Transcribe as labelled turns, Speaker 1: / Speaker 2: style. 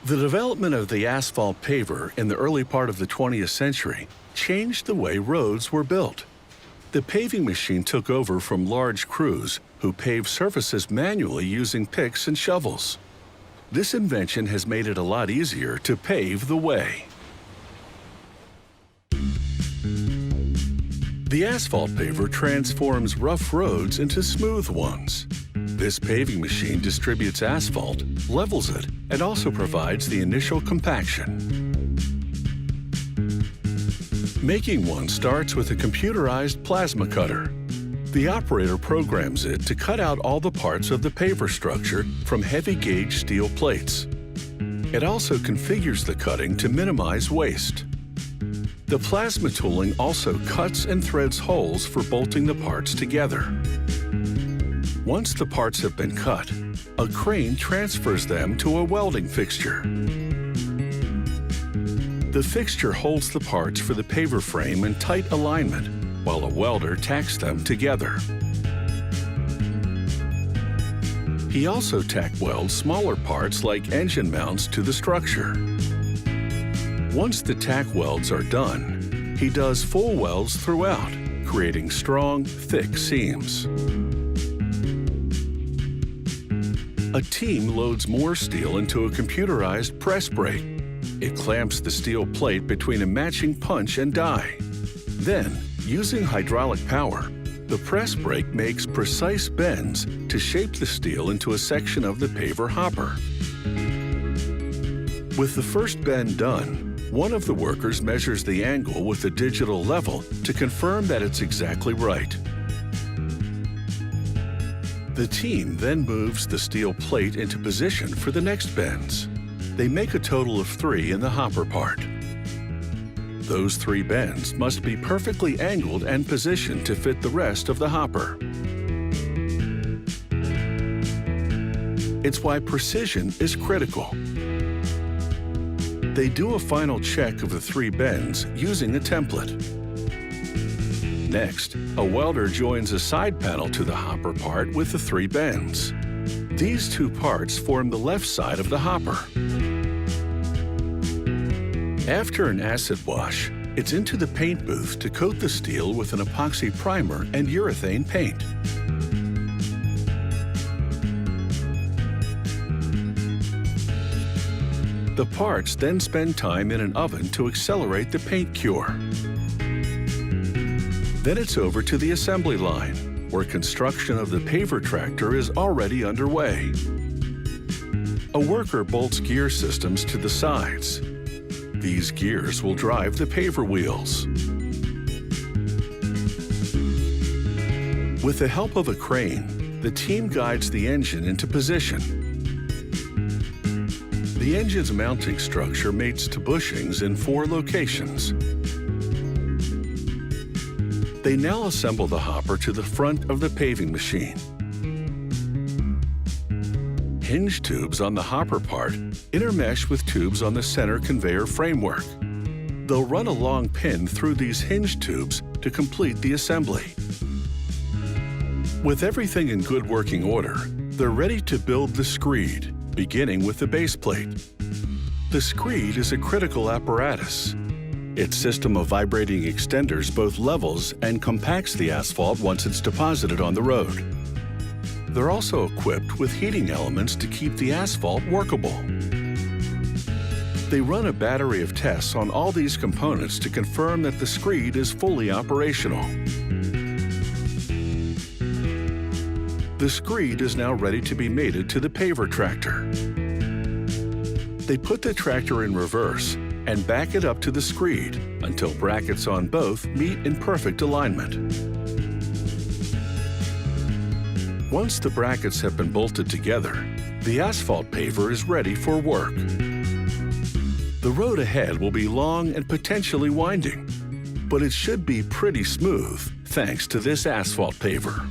Speaker 1: The development of the asphalt paver in the early part of the 20th century changed the way roads were built. The paving machine took over from large crews who paved surfaces manually using picks and shovels. This invention has made it a lot easier to pave the way. The asphalt paver transforms rough roads into smooth ones. This paving machine distributes asphalt, levels it, and also provides the initial compaction. Making one starts with a computerized plasma cutter. The operator programs it to cut out all the parts of the paver structure from heavy-gauge steel plates. It also configures the cutting to minimize waste. The plasma tooling also cuts and threads holes for bolting the parts together. Once the parts have been cut, a crane transfers them to a welding fixture. The fixture holds the parts for the paver frame in tight alignment, while a welder tacks them together. He also tack welds smaller parts like engine mounts to the structure. Once the tack welds are done, he does full welds throughout, creating strong, thick seams. A team loads more steel into a computerized press brake. It clamps the steel plate between a matching punch and die. Then, using hydraulic power, the press brake makes precise bends to shape the steel into a section of the paver hopper. With the first bend done, one of the workers measures the angle with a digital level to confirm that it's exactly right. The team then moves the steel plate into position for the next bends. They make a total of 3 in the hopper part. Those 3 bends must be perfectly angled and positioned to fit the rest of the hopper. It's why precision is critical. They do a final check of the 3 bends using a template. Next, a welder joins a side panel to the hopper part with the 3 bends. These 2 parts form the left side of the hopper. After an acid wash, it's into the paint booth to coat the steel with an epoxy primer and urethane paint. The parts then spend time in an oven to accelerate the paint cure. Then it's over to the assembly line, where construction of the paver tractor is already underway. A worker bolts gear systems to the sides. These gears will drive the paver wheels. With the help of a crane, the team guides the engine into position. The engine's mounting structure mates to bushings in 4 locations. They now assemble the hopper to the front of the paving machine. Hinge tubes on the hopper part intermesh with tubes on the center conveyor framework. They'll run a long pin through these hinge tubes to complete the assembly. With everything in good working order, they're ready to build the screed, beginning with the base plate. The screed is a critical apparatus. Its system of vibrating extenders both levels and compacts the asphalt once it's deposited on the road. They're also equipped with heating elements to keep the asphalt workable. They run a battery of tests on all these components to confirm that the screed is fully operational. The screed is now ready to be mated to the paver tractor. They put the tractor in reverse and back it up to the screed until brackets on both meet in perfect alignment. Once the brackets have been bolted together, the asphalt paver is ready for work. The road ahead will be long and potentially winding, but it should be pretty smooth thanks to this asphalt paver.